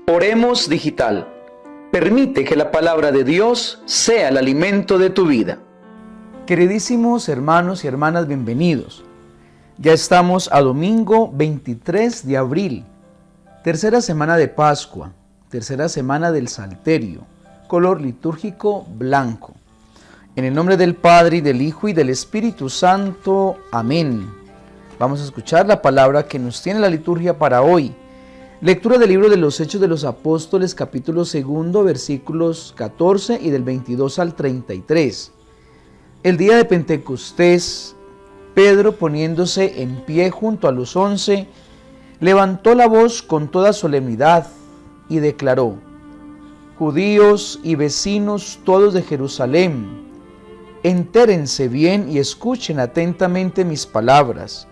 Oremos Digital. Permite que la palabra de Dios sea el alimento de tu vida. Queridísimos hermanos y hermanas, bienvenidos. Ya estamos a domingo 23 de abril, tercera semana de Pascua, tercera semana del Salterio, color litúrgico blanco. En el nombre del Padre, y del Hijo, y del Espíritu Santo. Amén. Vamos a escuchar la palabra que nos tiene la liturgia para hoy. Lectura del libro de los Hechos de los Apóstoles, capítulo 2, versículos 14 y del 22 al 33. El día de Pentecostés, Pedro, poniéndose en pie junto a los 11, levantó la voz con toda solemnidad y declaró: Judíos y vecinos todos de Jerusalén, entérense bien y escuchen atentamente mis palabras.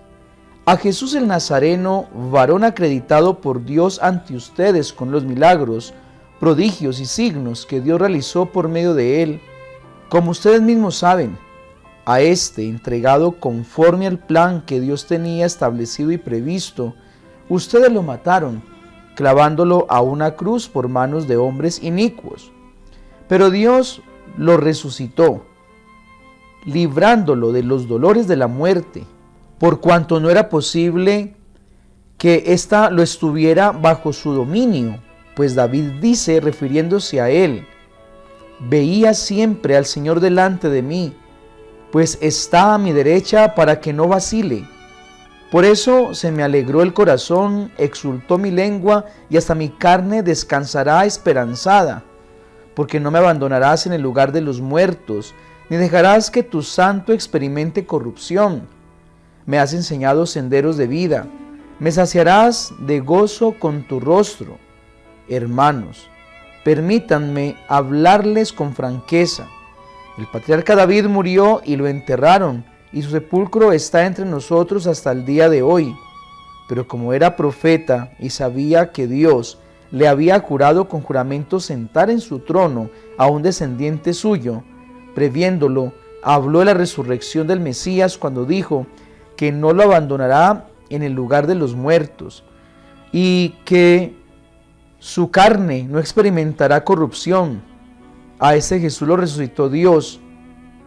A Jesús el Nazareno, varón acreditado por Dios ante ustedes con los milagros, prodigios y signos que Dios realizó por medio de él, como ustedes mismos saben, a este entregado conforme al plan que Dios tenía establecido y previsto, ustedes lo mataron, clavándolo a una cruz por manos de hombres inicuos. Pero Dios lo resucitó, librándolo de los dolores de la muerte, por cuanto no era posible que ésta lo estuviera bajo su dominio, pues David dice, refiriéndose a él: veía siempre al Señor delante de mí, pues está a mi derecha para que no vacile. Por eso se me alegró el corazón, exultó mi lengua, y hasta mi carne descansará esperanzada, porque no me abandonarás en el lugar de los muertos, ni dejarás que tu santo experimente corrupción. Me has enseñado senderos de vida, me saciarás de gozo con tu rostro. Hermanos, permítanme hablarles con franqueza. El patriarca David murió y lo enterraron, y su sepulcro está entre nosotros hasta el día de hoy. Pero como era profeta y sabía que Dios le había jurado con juramento sentar en su trono a un descendiente suyo, previéndolo, habló de la resurrección del Mesías cuando dijo que no lo abandonará en el lugar de los muertos, y que su carne no experimentará corrupción. A ese Jesús lo resucitó Dios,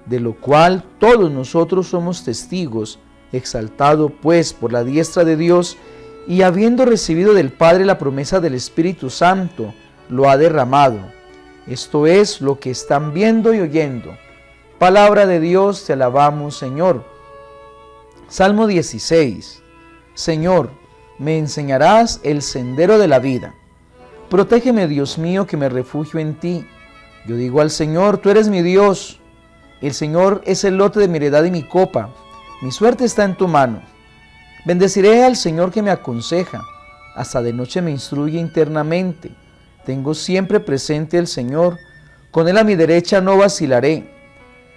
de lo cual todos nosotros somos testigos, exaltado pues por la diestra de Dios, y habiendo recibido del Padre la promesa del Espíritu Santo, lo ha derramado. Esto es lo que están viendo y oyendo. Palabra de Dios, te alabamos, Señor. Salmo 16. Señor, me enseñarás el sendero de la vida. Protégeme, Dios mío, que me refugio en ti. Yo digo al Señor, tú eres mi Dios. El Señor es el lote de mi heredad y mi copa. Mi suerte está en tu mano. Bendeciré al Señor que me aconseja. Hasta de noche me instruye internamente. Tengo siempre presente al Señor. Con Él a mi derecha no vacilaré.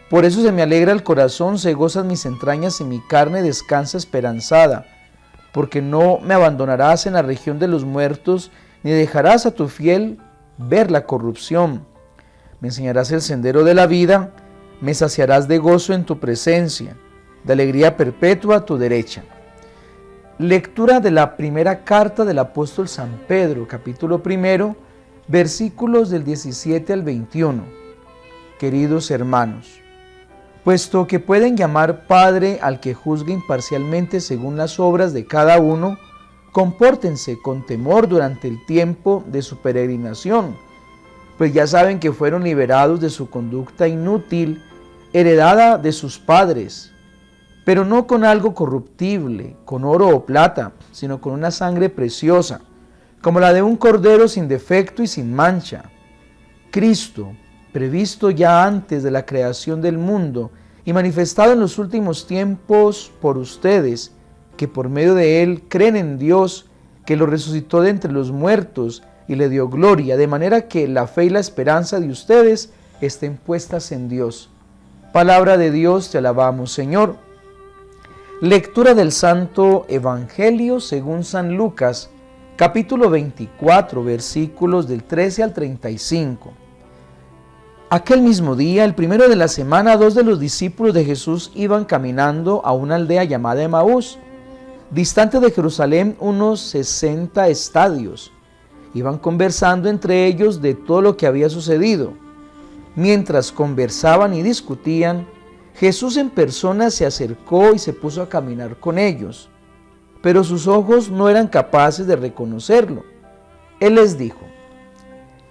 Por eso se me alegra el corazón, se gozan mis entrañas y mi carne descansa esperanzada. Porque no me abandonarás en la región de los muertos, ni dejarás a tu fiel ver la corrupción. Me enseñarás el sendero de la vida, me saciarás de gozo en tu presencia, de alegría perpetua a tu derecha. Lectura de la primera carta del apóstol San Pedro, capítulo 1, versículos del 17 al 21. Queridos hermanos, puesto que pueden llamar Padre al que juzgue imparcialmente según las obras de cada uno, compórtense con temor durante el tiempo de su peregrinación, pues ya saben que fueron liberados de su conducta inútil, heredada de sus padres, pero no con algo corruptible, con oro o plata, sino con una sangre preciosa, como la de un cordero sin defecto y sin mancha. Cristo, previsto ya antes de la creación del mundo y manifestado en los últimos tiempos por ustedes, que por medio de él creen en Dios, que lo resucitó de entre los muertos y le dio gloria, de manera que la fe y la esperanza de ustedes estén puestas en Dios. Palabra de Dios, te alabamos, Señor. Lectura del Santo Evangelio según San Lucas, capítulo 24, versículos del 13 al 35. Aquel mismo día, el primero de la semana, 2 de los discípulos de Jesús iban caminando a una aldea llamada Emaús, distante de Jerusalén unos 60 estadios. Iban conversando entre ellos de todo lo que había sucedido. Mientras conversaban y discutían, Jesús en persona se acercó y se puso a caminar con ellos, pero sus ojos no eran capaces de reconocerlo. Él les dijo: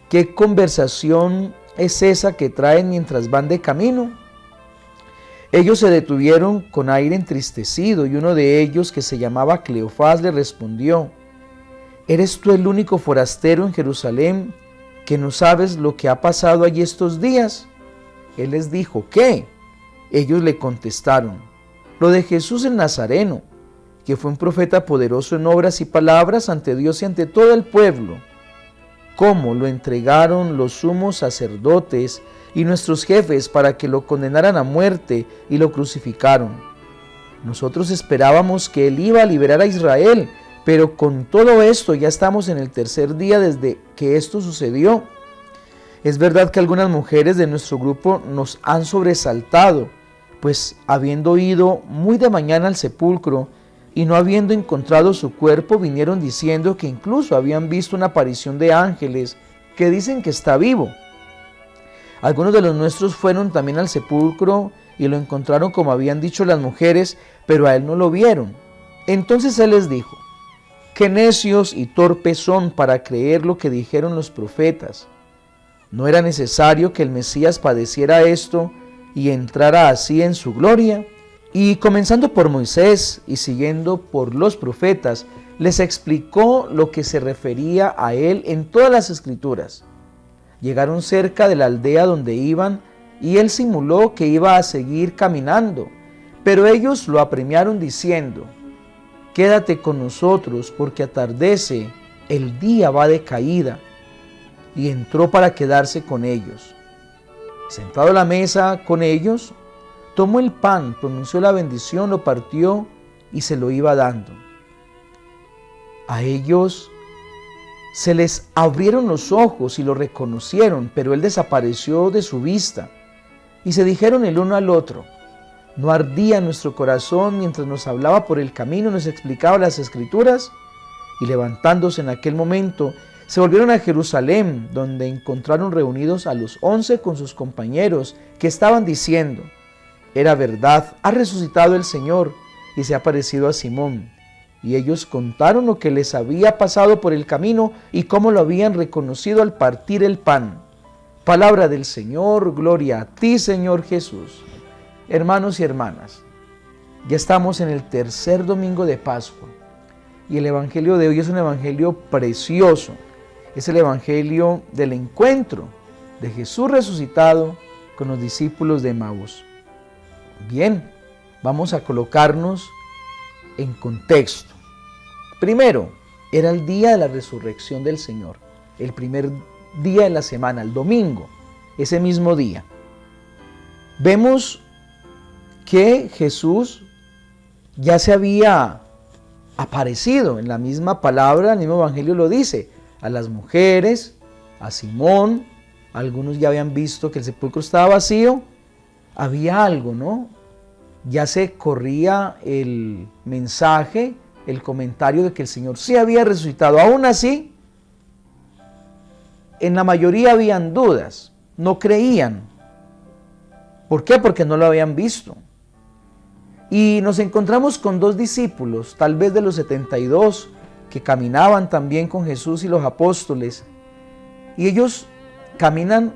¿qué conversación es esa que traen mientras van de camino? Ellos se detuvieron con aire entristecido y uno de ellos, que se llamaba Cleofás, le respondió: ¿eres tú el único forastero en Jerusalén que no sabes lo que ha pasado allí estos días? Él les dijo: ¿qué? Ellos le contestaron: lo de Jesús el Nazareno, que fue un profeta poderoso en obras y palabras ante Dios y ante todo el pueblo. Cómo lo entregaron los sumos sacerdotes y nuestros jefes para que lo condenaran a muerte y lo crucificaron. Nosotros esperábamos que él iba a liberar a Israel, pero con todo esto ya estamos en el tercer día desde que esto sucedió. Es verdad que algunas mujeres de nuestro grupo nos han sobresaltado, pues habiendo ido muy de mañana al sepulcro y no habiendo encontrado su cuerpo, vinieron diciendo que incluso habían visto una aparición de ángeles que dicen que está vivo. Algunos de los nuestros fueron también al sepulcro y lo encontraron como habían dicho las mujeres, pero a él no lo vieron. Entonces él les dijo: qué necios y torpes son para creer lo que dijeron los profetas. ¿No era necesario que el Mesías padeciera esto y entrara así en su gloria? Y comenzando por Moisés y siguiendo por los profetas, les explicó lo que se refería a él en todas las Escrituras. Llegaron cerca de la aldea donde iban y él simuló que iba a seguir caminando, pero ellos lo apremiaron diciendo: quédate con nosotros porque atardece, el día va de caída. Y entró para quedarse con ellos. Sentado a la mesa con ellos, tomó el pan, pronunció la bendición, lo partió y se lo iba dando. A ellos se les abrieron los ojos y lo reconocieron, pero él desapareció de su vista. Y se dijeron el uno al otro: ¿no ardía nuestro corazón mientras nos hablaba por el camino y nos explicaba las Escrituras? Y levantándose en aquel momento, se volvieron a Jerusalén, donde encontraron reunidos a los 11 con sus compañeros, que estaban diciendo: era verdad, ha resucitado el Señor y se ha aparecido a Simón. Y ellos contaron lo que les había pasado por el camino y cómo lo habían reconocido al partir el pan. Palabra del Señor, gloria a ti, Señor Jesús. Hermanos y hermanas, ya estamos en el tercer domingo de Pascua y el evangelio de hoy es un evangelio precioso. Es el evangelio del encuentro de Jesús resucitado con los discípulos de Emaús. Bien, vamos a colocarnos en contexto. Primero, era el día de la resurrección del Señor, el primer día de la semana, el domingo, ese mismo día. Vemos que Jesús ya se había aparecido, en la misma palabra, el mismo evangelio lo dice, a las mujeres, a Simón. Algunos ya habían visto que el sepulcro estaba vacío. Había algo, ¿no? Ya se corría el mensaje, el comentario de que el Señor sí había resucitado. Aún así, en la mayoría habían dudas, no creían. ¿Por qué? Porque no lo habían visto. Y nos encontramos con dos discípulos, tal vez de los 72, que caminaban también con Jesús y los apóstoles. Y ellos caminan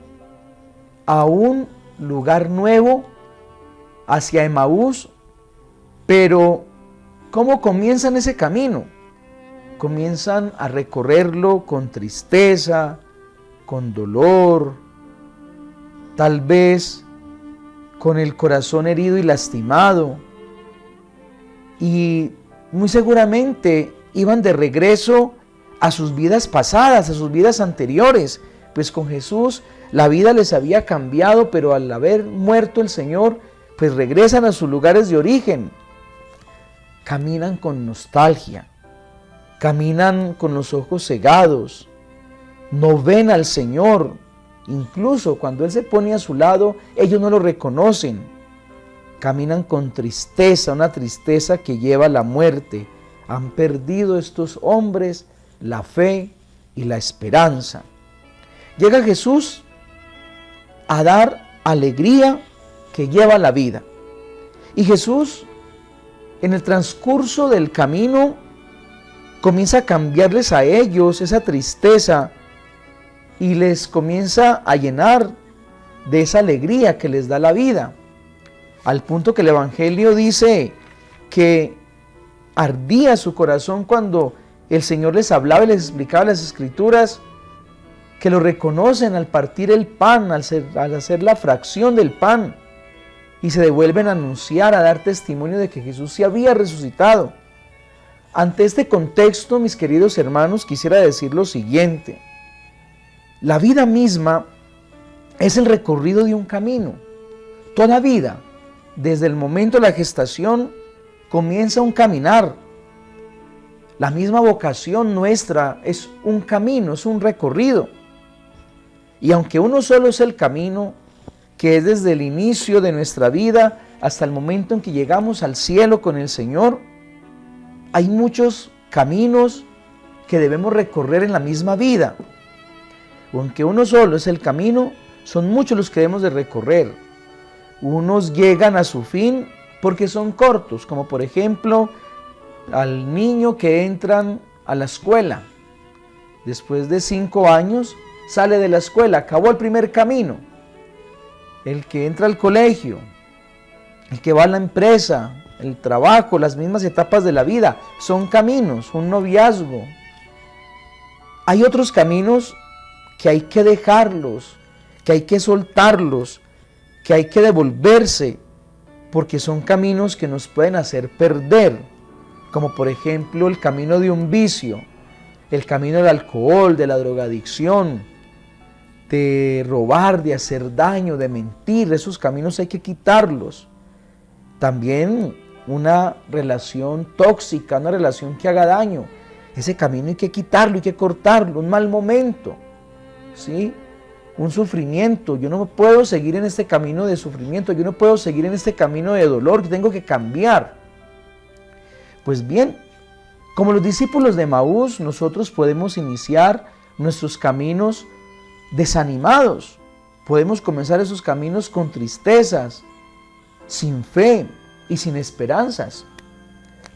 a un lugar nuevo, hacia Emaús, pero ¿cómo comienzan ese camino? Comienzan a recorrerlo con tristeza, con dolor, tal vez con el corazón herido y lastimado. Y muy seguramente iban de regreso a sus vidas pasadas, a sus vidas anteriores, pues con Jesús la vida les había cambiado, pero al haber muerto el Señor, pues regresan a sus lugares de origen. Caminan con nostalgia, caminan con los ojos cegados, no ven al Señor. Incluso cuando Él se pone a su lado, ellos no lo reconocen. Caminan con tristeza, una tristeza que lleva a la muerte. Han perdido estos hombres la fe y la esperanza. Llega Jesús a dar alegría que lleva la vida. Y Jesús, en el transcurso del camino, comienza a cambiarles a ellos esa tristeza y les comienza a llenar de esa alegría que les da la vida. Al punto que el Evangelio dice que ardía su corazón cuando el Señor les hablaba y les explicaba las Escrituras, que lo reconocen al partir el pan, al hacer la fracción del pan, y se devuelven a anunciar, a dar testimonio de que Jesús se había resucitado. Ante este contexto, mis queridos hermanos, quisiera decir lo siguiente: la vida misma es el recorrido de un camino. Toda vida, desde el momento de la gestación, comienza un caminar. La misma vocación nuestra es un camino, es un recorrido. Y aunque uno solo es el camino, que es desde el inicio de nuestra vida hasta el momento en que llegamos al cielo con el Señor, hay muchos caminos que debemos recorrer en la misma vida. Aunque uno solo es el camino, son muchos los que debemos de recorrer. Unos llegan a su fin porque son cortos, como por ejemplo al niño que entran a la escuela. Después de 5 años sale de la escuela, acabó el primer camino. El que entra al colegio, el que va a la empresa, el trabajo, las mismas etapas de la vida, son caminos, un noviazgo. Hay otros caminos que hay que dejarlos, que hay que soltarlos, que hay que devolverse, porque son caminos que nos pueden hacer perder, como por ejemplo el camino de un vicio, el camino del alcohol, de la drogadicción, de robar, de hacer daño, de mentir. Esos caminos hay que quitarlos. También una relación tóxica, una relación que haga daño, ese camino hay que quitarlo, hay que cortarlo. Un mal momento, ¿sí? Un sufrimiento. Yo no puedo seguir en este camino de sufrimiento, yo no puedo seguir en este camino de dolor, tengo que cambiar. Pues bien, como los discípulos de Emaús, nosotros podemos iniciar nuestros caminos desanimados. Podemos comenzar esos caminos con tristezas, sin fe y sin esperanzas.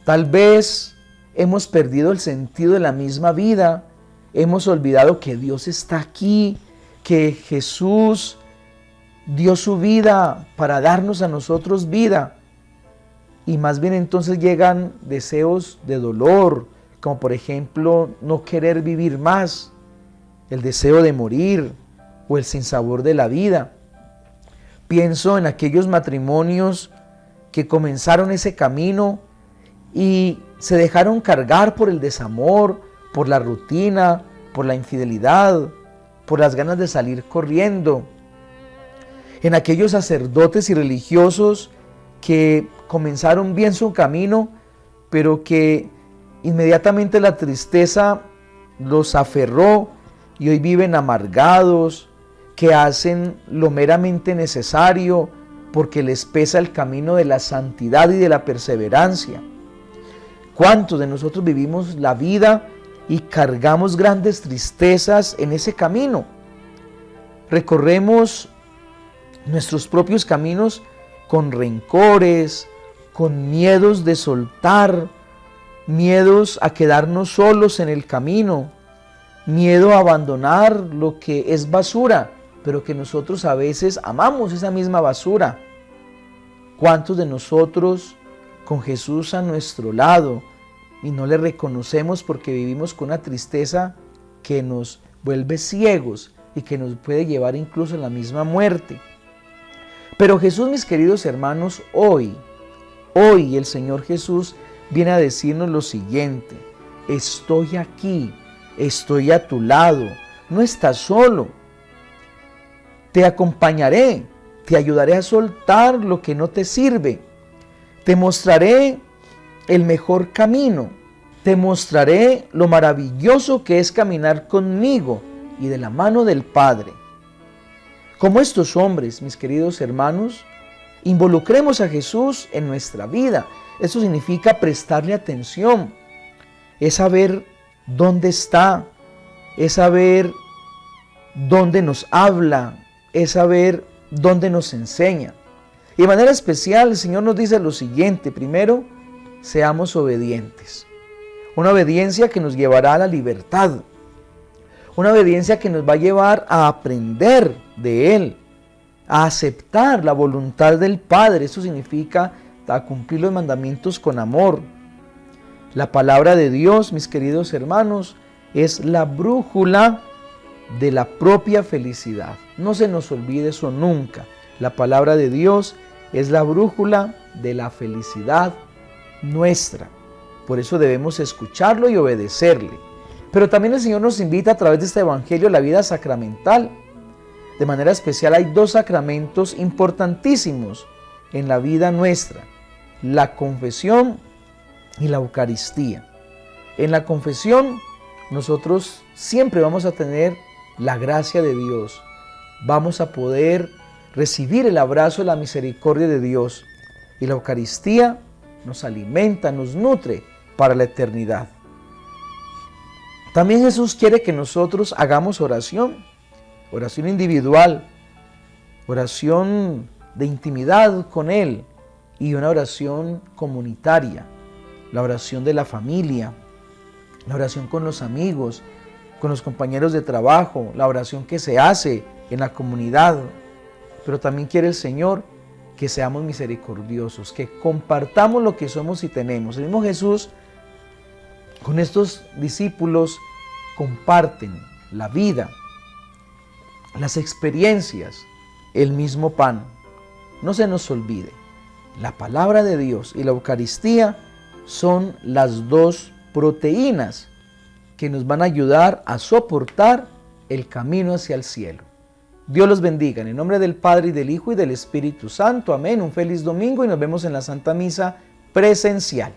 Tal vez hemos perdido el sentido de la misma vida, hemos olvidado que Dios está aquí, que Jesús dio su vida para darnos a nosotros vida. Y más bien entonces llegan deseos de dolor, como por ejemplo no querer vivir más, el deseo de morir o el sinsabor de la vida. Pienso en aquellos matrimonios que comenzaron ese camino y se dejaron cargar por el desamor, por la rutina, por la infidelidad, por las ganas de salir corriendo. En aquellos sacerdotes y religiosos que comenzaron bien su camino, pero que inmediatamente la tristeza los aferró y hoy viven amargados, que hacen lo meramente necesario porque les pesa el camino de la santidad y de la perseverancia. ¿Cuántos de nosotros vivimos la vida y cargamos grandes tristezas en ese camino? Recorremos nuestros propios caminos con rencores, con miedos de soltar, miedos a quedarnos solos en el camino, miedo a abandonar lo que es basura, pero que nosotros a veces amamos esa misma basura. ¿Cuántos de nosotros con Jesús a nuestro lado y no le reconocemos porque vivimos con una tristeza que nos vuelve ciegos y que nos puede llevar incluso a la misma muerte? Pero Jesús, mis queridos hermanos, hoy el Señor Jesús viene a decirnos lo siguiente: estoy aquí, estoy a tu lado, no estás solo. Te acompañaré, te ayudaré a soltar lo que no te sirve. Te mostraré el mejor camino. Te mostraré lo maravilloso que es caminar conmigo y de la mano del Padre. Como estos hombres, mis queridos hermanos, involucremos a Jesús en nuestra vida. Eso significa prestarle atención, es saber dónde está, es saber dónde nos habla, es saber dónde nos enseña. Y de manera especial el Señor nos dice lo siguiente: primero, seamos obedientes. Una obediencia que nos llevará a la libertad. Una obediencia que nos va a llevar a aprender de Él, a aceptar la voluntad del Padre. Eso significa a cumplir los mandamientos con amor. La palabra de Dios, mis queridos hermanos, es la brújula de la propia felicidad. No se nos olvide eso nunca. La palabra de Dios es la brújula de la felicidad nuestra. Por eso debemos escucharlo y obedecerle. Pero también el Señor nos invita a través de este evangelio a la vida sacramental. De manera especial hay dos sacramentos importantísimos en la vida nuestra: la confesión y la Eucaristía. En la confesión nosotros siempre vamos a tener la gracia de Dios. Vamos a poder recibir el abrazo de la misericordia de Dios. Y la Eucaristía nos alimenta, nos nutre para la eternidad. También Jesús quiere que nosotros hagamos oración individual, oración de intimidad con Él y una oración comunitaria, la oración de la familia, la oración con los amigos, con los compañeros de trabajo, la oración que se hace en la comunidad. Pero también quiere el Señor que seamos misericordiosos, que compartamos lo que somos y tenemos. El mismo Jesús con estos discípulos comparten la vida, las experiencias, el mismo pan. No se nos olvide, la palabra de Dios y la Eucaristía son las dos proteínas que nos van a ayudar a soportar el camino hacia el cielo. Dios los bendiga, en el nombre del Padre, y del Hijo, y del Espíritu Santo. Amén. Un feliz domingo y nos vemos en la Santa Misa presencial.